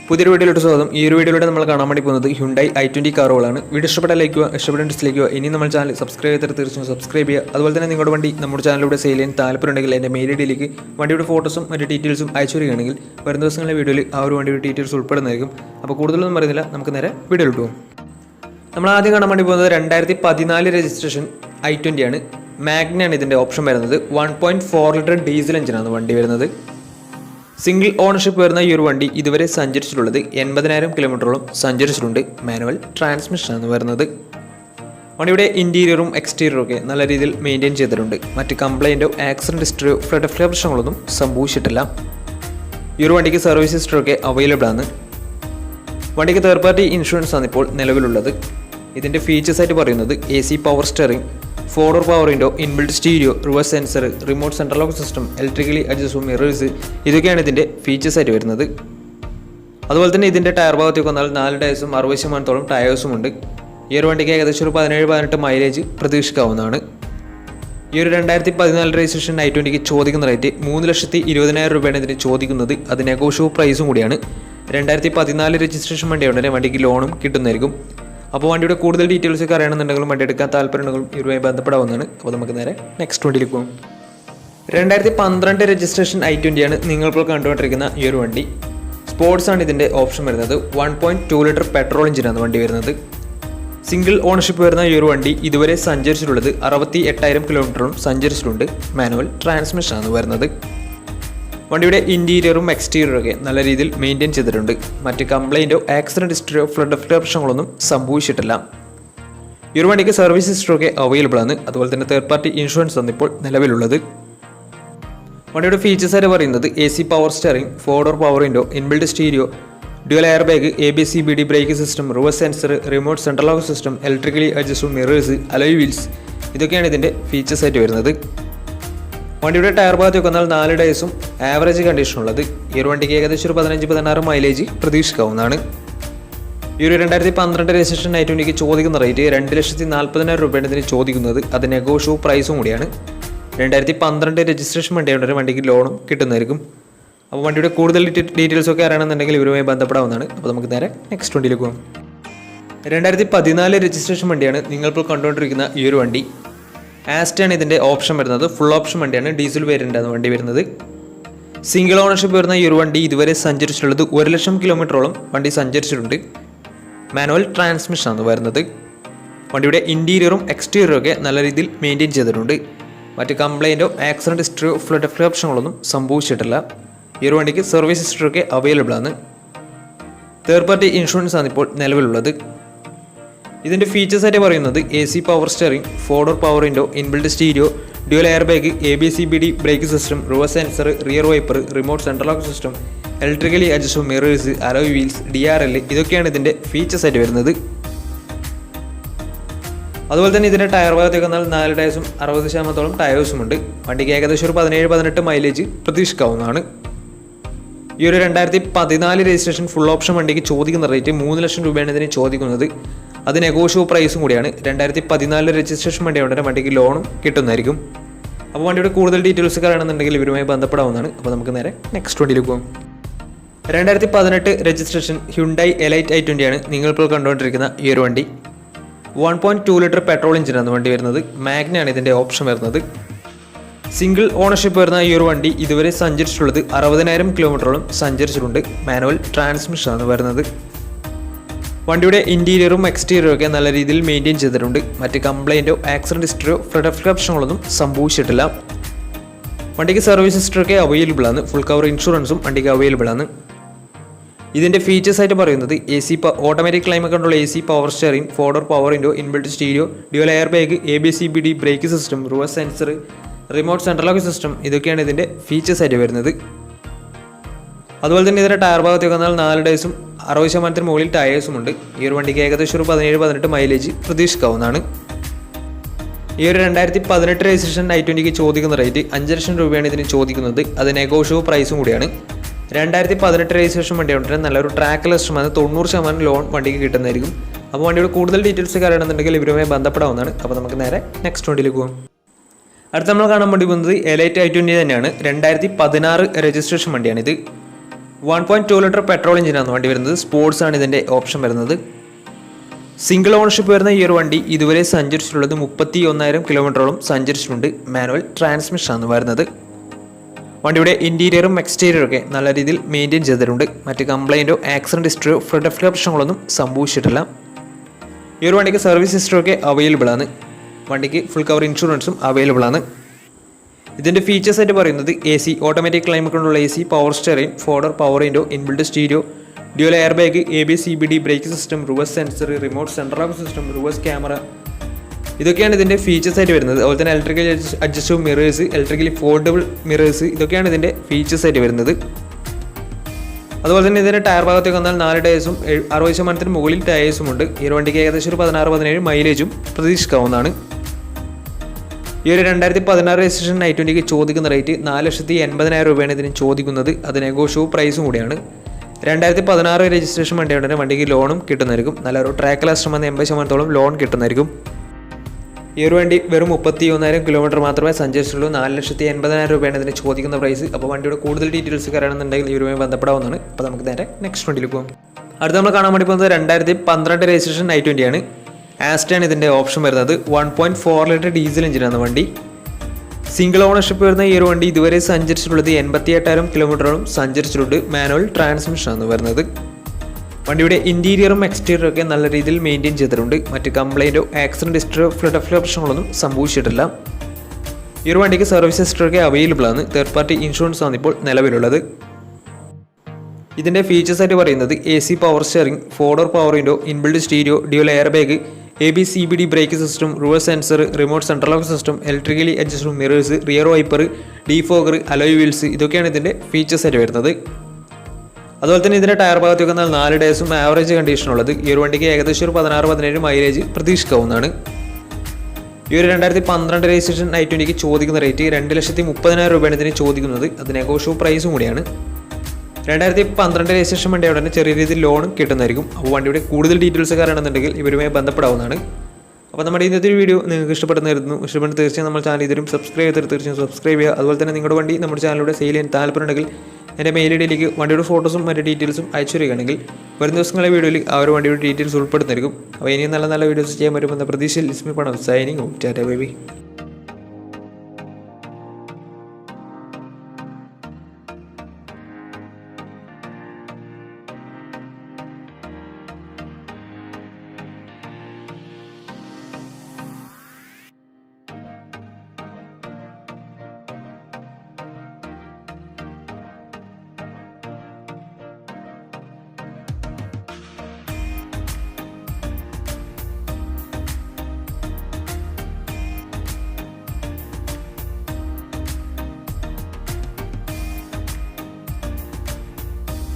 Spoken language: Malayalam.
പുതിയൊരു വീഡിയോയിലോട്ട് സ്വാഗതം. ഈ ഒരു വീഡിയോയിലൂടെ നമ്മൾ കാണാൻ വേണ്ടി പോകുന്നത് ഹ്യുണ്ടായി i20 കാറുകളാണ്. വീഡിയോ ഇഷ്ടപ്പെട്ട ലൈക്ക് ചെയ്യുക, ഇഷ്ടപ്പെട്ട ഡിസ്ലൈക്ക് ചെയ്യുക. ഇനി നമ്മൾ ചാനൽ സബ്സ്ക്രൈബ് ചെയ്തിട്ട് തീർച്ചയായും സബ്സ്ക്രൈബ് ചെയ്യുക. അതുപോലെ തന്നെ നിങ്ങളുടെ വണ്ടി നമ്മുടെ ചാനലിലൂടെ സെയിൽ ചെയ്യാൻ താല്പര്യമുണ്ടെങ്കിൽ എൻ്റെ മെയിൽ ഐഡിയിലേക്ക് വണ്ടിയുടെ ഫോട്ടോസും മറ്റ് ഡീറ്റെയിൽസും അയച്ചു വരികയാണെങ്കിൽ വരും ദിവസങ്ങളിലെ വീഡിയോയിൽ ആ ഒരു വണ്ടിയുടെ ഡീറ്റെയിൽസ് ഉൾപ്പെടുന്നതായിരിക്കും. അപ്പോൾ കൂടുതലൊന്നും പറയുന്നില്ല, നമുക്ക് നേരെ വീഡിയോയിലോട്ട് പോകും. നമ്മൾ ആദ്യം കാണാൻ വേണ്ടി പോകുന്നത് 2014 രജിസ്ട്രേഷൻ i20 ആണ്. മാഗ്നയാണ് ഇതിൻ്റെ ഓപ്ഷൻ വരുന്നത്. 1.4 ലിറ്റർ ഡീസൽ എഞ്ചിനാണ് വണ്ടി വരുന്നത്. സിംഗിൾ ഓണർഷിപ്പ് വരുന്ന ഈ ഒരു വണ്ടി ഇതുവരെ സഞ്ചരിച്ചിട്ടുള്ളത് 80,000 കിലോമീറ്ററോളം സഞ്ചരിച്ചിട്ടുണ്ട്. മാനുവൽ ട്രാൻസ്മിഷനാണ് വരുന്നത്. വണ്ടിയുടെ ഇൻറ്റീരിയറും എക്സ്റ്റീരിയറും ഒക്കെ നല്ല രീതിയിൽ മെയിൻറ്റെയിൻ ചെയ്തിട്ടുണ്ട്. മറ്റ് കംപ്ലൈൻറ്റോ ആക്സിഡൻറ്റ് ഹിസ്റ്ററിയോ ഫ്ലഡ് പ്രശ്നങ്ങളൊന്നും സംഭവിച്ചിട്ടില്ല. ഈ ഒരു വണ്ടിക്ക് സർവീസ് ഹിസ്റ്ററി ഒക്കെ അവൈലബിൾ ആണ്. വണ്ടിക്ക് തേർഡ് പാർട്ടി ഇൻഷുറൻസ് ആണ് ഇപ്പോൾ നിലവിലുള്ളത്. ഇതിൻ്റെ ഫീച്ചേഴ്സ് ആയിട്ട് പറയുന്നത് AC power steering, 4-door power window, inbuilt stereo, reverse sensor, remote central lock system, electrically adjustable mirrors, ഇതൊക്കെയാണ് ഇതിൻ്റെ ഫീച്ചേഴ്സ് ആയിട്ട് വരുന്നത്. അതുപോലെ തന്നെ ഇതിൻ്റെ ടയർ ഭാഗത്തേക്ക് വന്നാൽ 4 ടയേഴ്സും 60% ടയേഴ്സും ഉണ്ട്. ഈ ഒരു വണ്ടിക്ക് ഏകദേശം ഒരു 17-18 മൈലേജ് പ്രതീക്ഷിക്കാവുന്നതാണ്. ഈ ഒരു 2014 രജിസ്ട്രേഷൻ i20ക്ക് ചോദിക്കുന്ന റേറ്റ് 3,20,000 രൂപയാണ് ഇതിന് ചോദിക്കുന്നത്. അത് നെഗോഷ്യബിൾ പ്രൈസും കൂടിയാണ്. 2014 രജിസ്ട്രേഷൻ വണ്ടിയുണ്ടെങ്കിൽ വണ്ടിക്ക് ലോണും കിട്ടുന്നതായിരിക്കും. അപ്പോൾ വണ്ടിയുടെ കൂടുതൽ ഡീറ്റെയിൽസ് ഒക്കെ അറിയണമെന്നുണ്ടെങ്കിലും വണ്ടി എടുക്കാൻ താല്പര്യമുണ്ടെങ്കിലും ഇവരുമായി ബന്ധപ്പെടാവുന്നതാണ്. അപ്പോൾ നമുക്ക് നേരെ നെക്സ്റ്റ് വണ്ടിയിലേക്ക് പോകും. 2012 രജിസ്ട്രേഷൻ i20 ആണ് നിങ്ങളിപ്പോൾ കണ്ടുകൊണ്ടിരിക്കുന്ന ഈ ഒരു വണ്ടി. സ്പോർട്സ് ആണ് ഇതിൻ്റെ ഓപ്ഷൻ വരുന്നത്. 1.2 ലിറ്റർ പെട്രോൾ എഞ്ചിനാണ് വണ്ടി വരുന്നത്. സിംഗിൾ ഓണർഷിപ്പ് വരുന്ന ഈ ഒരു വണ്ടി ഇതുവരെ സഞ്ചരിച്ചിട്ടുള്ളത് 68,000 കിലോമീറ്ററും സഞ്ചരിച്ചിട്ടുണ്ട്. മാനുവൽ ട്രാൻസ്മിഷനാണ് വരുന്നത്. വണ്ടിയുടെ ഇൻറ്റീരിയറും എക്സ്റ്റീരിയറും ഒക്കെ നല്ല രീതിയിൽ മെയിൻറ്റെയിൻ ചെയ്തിട്ടുണ്ട്. മറ്റ് കംപ്ലൈൻറ്റോ ആക്സിഡൻറ്റ് ഹിസ്റ്ററിയോ ഫ്ലഡ് പ്രശ്നങ്ങളൊന്നും സംഭവിച്ചിട്ടില്ല. ഈ ഒരു വണ്ടിക്ക് സർവീസ് ഹിസ്റ്ററി ഒക്കെ അവൈലബിൾ ആണ്. അതുപോലെ തന്നെ തേർഡ് പാർട്ടി ഇൻഷുറൻസ് ആണ് ഇപ്പോൾ നിലവിലുള്ളത്. വണ്ടിയുടെ ഫീച്ചേഴ്സ് ആയിട്ട് പറയുന്നത് AC power steering, 4-door power window, inbuilt stereo, dual air bag, ABCBD break system, reverse sensor, remote central lock system, electrically adjustable mirrors, alloy wheels, ഇതൊക്കെയാണ് ഇതിൻ്റെ ഫീച്ചേഴ്സ് ആയിട്ട് വരുന്നത്. വണ്ടിയുടെ ടയർ ഭാഗത്തേക്ക് വന്നാൽ 4 ടയേഴ്സും ആവറേജ് കണ്ടീഷനുള്ളത്. ഈ ഒരു വണ്ടിക്ക് ഏകദേശം ഒരു 15-16 മൈലേജ് പ്രതീക്ഷിക്കാവുന്നതാണ്. ഈ ഒരു 2012 രജിസ്ട്രേഷൻ i20ക്ക് ചോദിക്കുന്ന റേറ്റ് 2,40,000 രൂപയാണ് ഇതിന് ചോദിക്കുന്നത്. അത് നെഗോഷ്യബിൾ പ്രൈസും കൂടിയാണ്. 2012 രജിസ്ട്രേഷൻ വണ്ടിയുണ്ട്, വണ്ടിക്ക് ലോണും കിട്ടുന്നതായിരിക്കും. അപ്പോൾ വണ്ടിയുടെ കൂടുതൽ ഡീറ്റെയിൽസ് ഒക്കെ അറിയണമെന്നുണ്ടെങ്കിൽ ഇവരുമായി ബന്ധപ്പെടാവുന്നതാണ്. അപ്പോൾ നമുക്ക് നേരെ നെക്സ്റ്റ് വണ്ടിയിലേക്ക് പോകാം. 2014 രജിസ്ട്രേഷൻ വണ്ടിയാണ് നിങ്ങളിപ്പോൾ കണ്ടുകൊണ്ടിരിക്കുന്ന ഈ ഒരു വണ്ടി. ആസ്റ്റയാണ് ഇതിൻ്റെ ഓപ്ഷൻ വരുന്നത്. ഫുൾ ഓപ്ഷൻ വണ്ടിയാണ്. ഡീസൽ വേരിയൻ്റാണ് വണ്ടി വരുന്നത്. സിംഗിൾ ഓണർഷിപ്പ് വരുന്ന ഈ ഒരു വണ്ടി ഇതുവരെ സഞ്ചരിച്ചിട്ടുള്ളത് 1,00,000 കിലോമീറ്ററോളം വണ്ടി സഞ്ചരിച്ചിട്ടുണ്ട്. മാനുവൽ ട്രാൻസ്മിഷനാണ് വരുന്നത്. വണ്ടിയുടെ ഇൻറ്റീരിയറും എക്സ്റ്റീരിയറും ഒക്കെ നല്ല രീതിയിൽ മെയിൻറ്റെയിൻ ചെയ്തിട്ടുണ്ട്. മറ്റ് കംപ്ലൈൻറ്റോ ആക്സിഡൻറ്റ് ഹിസ്റ്ററിയോ ഫ്ലഡ് പ്രശ്നങ്ങളൊന്നും സംഭവിച്ചിട്ടില്ല. ഈ ഒരു വണ്ടിക്ക് സർവീസ് ഹിസ്റ്ററി ഒക്കെ അവൈലബിൾ ആണ്. തേർഡ് പാർട്ടി ഇൻഷുറൻസ് ആണ് ഇപ്പോൾ നിലവിലുള്ളത്. ഇതിൻ്റെ ഫീച്ചേഴ്സ് ആയിട്ട് പറയുന്നത് AC power steering, 4-door power window, inbuilt stereo, dual air bag, ABCBD break system, reverse sensor, rear wiper, remote central lock system, electrically adjustable mirrors, alloy wheels, DRL, ഇതൊക്കെയാണ് ഇതിൻ്റെ ഫീച്ചേഴ്സ് ആയിട്ട് വരുന്നത്. അതുപോലെ തന്നെ ഇതിൻ്റെ ടയർ ഭാഗത്തേക്ക് വന്നാൽ 4 ടയേഴ്സും 60% ടയേഴ്സും ഉണ്ട്. വണ്ടിക്ക് ഏകദേശം ഒരു 17-18 മൈലേജ് പ്രതീക്ഷിക്കാവുന്നതാണ്. ഈ ഒരു 2014 രജിസ്ട്രേഷൻ ഫുൾ ഓപ്ഷൻ വണ്ടിക്ക് ചോദിക്കുന്ന റേറ്റ് 3,00,000 രൂപയാണ് ഇതിന് ചോദിക്കുന്നത്. അത് നെഗോഷ്യബിൾ പ്രൈസും കൂടിയാണ്. 2014 രജിസ്ട്രേഷൻ വണ്ടിയുണ്ടെങ്കിൽ വണ്ടിക്ക് ലോണും കിട്ടുന്നതായിരിക്കും. അപ്പോൾ വണ്ടിയുടെ കൂടുതൽ ഡീറ്റെയിൽസ് അറിയണമെന്നുണ്ടെങ്കിൽ ഇവരുമായി ബന്ധപ്പെടാവുന്നതാണ്. അപ്പോൾ നമുക്ക് നേരെ നെക്സ്റ്റ് വണ്ടിയിലേക്ക് പോകും. 2018 രജിസ്ട്രേഷൻ ഹ്യുണ്ടായി എലൈറ്റ് i20 ആണ് നിങ്ങളിപ്പോൾ കണ്ടുകൊണ്ടിരിക്കുന്ന ഈ ഒരു വണ്ടി. 1.2 ലിറ്റർ പെട്രോൾ എഞ്ചിനാണ് വണ്ടി വരുന്നത്. മാഗ്നയാണ് ഇതിൻ്റെ ഓപ്ഷൻ വരുന്നത്. സിംഗിൾ ഓണർഷിപ്പ് വരുന്ന ഈ ഒരു വണ്ടി ഇതുവരെ സഞ്ചരിച്ചിട്ടുള്ളത് 60,000 കിലോമീറ്ററോളം സഞ്ചരിച്ചിട്ടുണ്ട്. മാനുവൽ ട്രാൻസ്മിഷനാണ് വരുന്നത്. വണ്ടിയുടെ ഇൻറ്റീരിയറും എക്സ്റ്റീരിയറും ഒക്കെ നല്ല രീതിയിൽ മെയിൻറ്റെയിൻ ചെയ്തിട്ടുണ്ട്. മറ്റ് കംപ്ലൈൻറ്റോ ആക്സിഡൻറ്റ് ഹിസ്റ്ററിയോ ഫ്ലഡ് പ്രശ്നങ്ങളൊന്നും സംഭവിച്ചിട്ടില്ല. വണ്ടിക്ക് സർവീസ് ഹിസ്റ്ററി ഒക്കെ അവൈലബിൾ ആണ്. ഫുൾ കവർ ഇൻഷുറൻസും വണ്ടിക്ക് അവൈലബിൾ ആണ്. ഇതിൻ്റെ ഫീച്ചേഴ്സ് ആയിട്ട് പറയുന്നത് automatic climate control, AC power steering, 4-door power window, inbuilt stereo, dual air bag, ABCBD break system, reverse sensor, remote central lock system, ഇതൊക്കെയാണ് ഇതിൻ്റെ ഫീച്ചേഴ്സ് ആയിട്ട് വരുന്നത്. അതുപോലെ തന്നെ ഇതിൻ്റെ ടയർ ഭാഗത്തേക്ക് വന്നാൽ 4 ടയേഴ്സും 60% മുകളിൽ ടയേഴ്സും ഉണ്ട്. ഈ ഒരു വണ്ടിക്ക് ഏകദേശം ഒരു 17-18 മൈലേജ് പ്രതീക്ഷിക്കാവുന്നതാണ്. ഈ ഒരു 2018 രജിസ്ട്രേഷൻ i20ക്ക് ചോദിക്കുന്ന റേറ്റ് 5,00,000 രൂപയാണ് ഇതിന് ചോദിക്കുന്നത്. അത് നെഗോഷ്യബിൾ പ്രൈസും കൂടിയാണ്. 2018 രജിസ്ട്രേഷൻ വണ്ടിയുണ്ടെങ്കിൽ നല്ലൊരു ട്രാക്ക് ലക്ഷമാണ്. 90% ലോൺ വണ്ടിക്ക് കിട്ടുന്നതായിരിക്കും. അപ്പോൾ വണ്ടിയുടെ കൂടുതൽ ഡീറ്റെയിൽസ് അറിയണമെന്നുണ്ടെങ്കിൽ ഇവരുമായി ബന്ധപ്പെടാവുന്നതാണ്. അപ്പോൾ നമുക്ക് നേരെ നെക്സ്റ്റ് വണ്ടിയിലേക്ക് പോകാം. അടുത്ത നമ്മൾ കാണാൻ വേണ്ടി പോകുന്നത് എലൈറ്റ് i20 തന്നെയാണ്. 2016 രജിസ്ട്രേഷൻ വണ്ടിയാണിത്. 1.2 ലിറ്റർ പെട്രോൾ എഞ്ചിനാണ് വണ്ടി വരുന്നത്. സ്പോർട്സ് ആണ് ഇതിൻ്റെ ഓപ്ഷൻ വരുന്നത്. സിംഗിൾ ഓണർഷിപ്പ് വരുന്ന ഈ ഒരു വണ്ടി ഇതുവരെ സഞ്ചരിച്ചിട്ടുള്ളത് 31,000 കിലോമീറ്ററോളം സഞ്ചരിച്ചിട്ടുണ്ട്. മാനുവൽ ട്രാൻസ്മിഷനാണ് വരുന്നത്. വണ്ടിയുടെ ഇൻറ്റീരിയറും എക്സ്റ്റീരിയറും ഒക്കെ നല്ല രീതിയിൽ മെയിൻറ്റെയിൻ ചെയ്തിട്ടുണ്ട്. മറ്റ് കംപ്ലൈൻറ്റോ ആക്സിഡൻറ്റ് ഹിസ്റ്ററിയോ ഫ്ലഡ് പ്രശ്നങ്ങളൊന്നും സംഭവിച്ചിട്ടില്ല. ഈ ഒരു വണ്ടിക്ക് സർവീസ് ഹിസ്റ്ററി ഒക്കെ അവൈലബിൾ ആണ്. വണ്ടിക്ക് ഫുൾ കവർ ഇൻഷുറൻസും അവൈലബിൾ ആണ്. ഇതിൻ്റെ ഫീച്ചേഴ്സ് ആയിട്ട് പറയുന്നത് AC, ഓട്ടോമാറ്റിക് ക്ലൈമറ്റ് കൊണ്ടുള്ള AC, പവർ സ്റ്റിയറിംഗ്, ഫോർഡർ, power window, inbuilt stereo, dual air bag, ABS, CBD, brake system, reverse sensor, remote central lock system, reverse camera, ഇതൊക്കെയാണ് ഇതിൻ്റെ ഫീച്ചേഴ്സ് ആയിട്ട് വരുന്നത്. അതുപോലെ തന്നെ electrical adjustable mirrors, electrically foldable mirrors, ഇതൊക്കെയാണ് ഇതിൻ്റെ ഫീച്ചേഴ്സ് ആയിട്ട് വരുന്നത്. അതുപോലെ തന്നെ ഇതിൻ്റെ ടയർ ഭാഗത്തേക്ക് വന്നാൽ 4 ടയേഴ്സും 60% മുകളിൽ ടയേഴ്സും ഉണ്ട്. ഈ ഒരു വണ്ടിക്ക് ഏകദേശം ഒരു 16-17 മൈലേജും പ്രതീക്ഷിക്കാവുന്നതാണ്. ഈ ഒരു 2016 രജിസ്ട്രേഷൻ i20ക്ക് ചോദിക്കുന്ന റേറ്റ് 4,80,000 രൂപയാണ് ഇതിന് ചോദിക്കുന്നത്. അത് നെഗോഷ്യബിൾ പ്രൈസും കൂടിയാണ്. 2016 രജിസ്ട്രേഷൻ വണ്ടിയുണ്ടെങ്കിൽ വണ്ടിക്ക് ലോണും കിട്ടുന്നതായിരിക്കും. നല്ലൊരു ട്രാക്ക് ലാസ്റ്റം വന്ന് 80% ലോൺ കിട്ടുന്നതായിരിക്കും. ഈ ഒരു വണ്ടി വെറും 31,000 കിലോമീറ്റർ മാത്രമേ സഞ്ചരിച്ചുള്ളൂ. 4,80,000 രൂപയാണ് ഇതിന് ചോദിക്കുന്ന പ്രൈസ്. അപ്പോൾ വണ്ടിയുടെ കൂടുതൽ ഡീറ്റെയിൽസ് അറിയണമെന്നുണ്ടെങ്കിൽ ഈ രൂപയും ബന്ധപ്പെടാവുന്നതാണ്. അപ്പോൾ നമുക്ക് നേരെ നെക്സ്റ്റ് വണ്ടിയിൽ പോകും. അടുത്ത നമ്മൾ കാണാൻ വേണ്ടി പോകുന്നത് 2012 രജിസ്ട്രേഷൻ i20 ആണ്. ആസ്റ്റയാണ് ഇതിൻ്റെ ഓപ്ഷൻ വരുന്നത്. 1.4 ലിറ്റർ ഡീസൽ എഞ്ചിനാണ് വണ്ടി. സിംഗിൾ ഓണർഷിപ്പ് വരുന്ന ഈ ഒരു വണ്ടി ഇതുവരെ സഞ്ചരിച്ചിട്ടുള്ളത് 88,000 കിലോമീറ്ററോളം സഞ്ചരിച്ചിട്ടുണ്ട്. മാനുവൽ ട്രാൻസ്മിഷനാണ് വരുന്നത്. വണ്ടിയുടെ ഇൻറ്റീരിയറും എക്സ്റ്റീരിയറും ഒക്കെ നല്ല രീതിയിൽ മെയിൻറ്റെയിൻ ചെയ്തിട്ടുണ്ട്. മറ്റ് കംപ്ലൈൻറ്റോ ആക്സിഡൻറ്റ് ഹിസ്റ്ററിയോ ഫ്ലഡ് പ്രശ്നങ്ങളൊന്നും സംഭവിച്ചിട്ടില്ല. ഈ ഒരു വണ്ടിക്ക് സർവീസ് ഹിസ്റ്ററി ഒക്കെ അവൈലബിൾ ആണ്. തേർഡ് പാർട്ടി ഇൻഷുറൻസ് ആണ് ഇപ്പോൾ നിലവിലുള്ളത്. ഇതിൻ്റെ ഫീച്ചേഴ്സ് ആയിട്ട് പറയുന്നത് AC, പവർ സ്റ്റിയറിംഗ്, ഫോർഡർ, power window, inbuilt stereo, dual air bag, ABS, CBD, brake system, reverse sensor, remote central lock system, electrically adjustable mirrors, rear wiper, defogger, alloy wheels, ഇതൊക്കെയാണ് ഇതിൻ്റെ ഫീച്ചേഴ്സ് ആയിട്ട് വരുന്നത്. അതുപോലെ തന്നെ ഇതിൻ്റെ ടയർ ഭാഗത്തേക്ക് വന്നാൽ 4 ടയേഴ്സും ആവറേജ് കണ്ടീഷനുള്ളത്. ഈ ഒരു വണ്ടിക്ക് ഏകദേശം ഒരു 16-17 മൈലേജ് പ്രതീക്ഷിക്കാവുന്നതാണ്. ഈ ഒരു 2012 രജിസ്ട്രേഷൻ i20ക്ക് ചോദിക്കുന്ന റേറ്റ് 2,30,000 രൂപയാണ് ഇതിന് ചോദിക്കുന്നത്. അത് നെഗോഷ്യബിൾ പ്രൈസും കൂടിയാണ്. 2012 രജിസ്ട്രേഷൻ വണ്ടി അവിടെ ചെറിയ രീതിയിൽ ലോണും കിട്ടുന്നതായിരിക്കും. അപ്പോൾ വണ്ടിയുടെ കൂടുതൽ ഡീറ്റെയിൽസ് അറിയണമെന്നുണ്ടെങ്കിൽ ഇവരുമായി ബന്ധപ്പെടാവുന്നതാണ്. അപ്പോൾ നമ്മുടെ ഇന്നത്തെ ഒരു വീഡിയോ നിങ്ങൾക്ക് ഇഷ്ടപ്പെടുന്നതായിരുന്നു. ഇഷ്ടപ്പെട്ട് തീർച്ചയായും നമ്മൾ ചാനൽ ഇതിലും സബ്സ്ക്രൈബ് ചെയ്തിട്ട് തീർച്ചയായും സബ്സ്ക്രൈബ് ചെയ്യുക. അതുപോലെ തന്നെ നിങ്ങളുടെ വണ്ടി നമ്മുടെ ചാനലിലൂടെ സെയിൽ ചെയ്യാൻ താല്പര്യമുണ്ടെങ്കിൽ എൻ്റെ മെയിൽ ഐഡിയിലേക്ക് വണ്ടിയുടെ ഫോട്ടോസും മറ്റ് ഡീറ്റെയിൽസും അയച്ചു തരികയാണെങ്കിൽ വരും ദിവസങ്ങളിലെ വീഡിയോയിൽ ആ ഒരു വണ്ടിയുടെ ഡീറ്റെയിൽസ് ഉൾപ്പെടുന്നതായിരിക്കും. അപ്പോൾ ഇനിയും നല്ല നല്ല വീഡിയോസ് ചെയ്യാൻ പറ്റുമെന്ന പ്രതീക്ഷയിൽ ഇസ്മി പണം സൈനിങ് ടാറ്റ ബൈ ബൈ.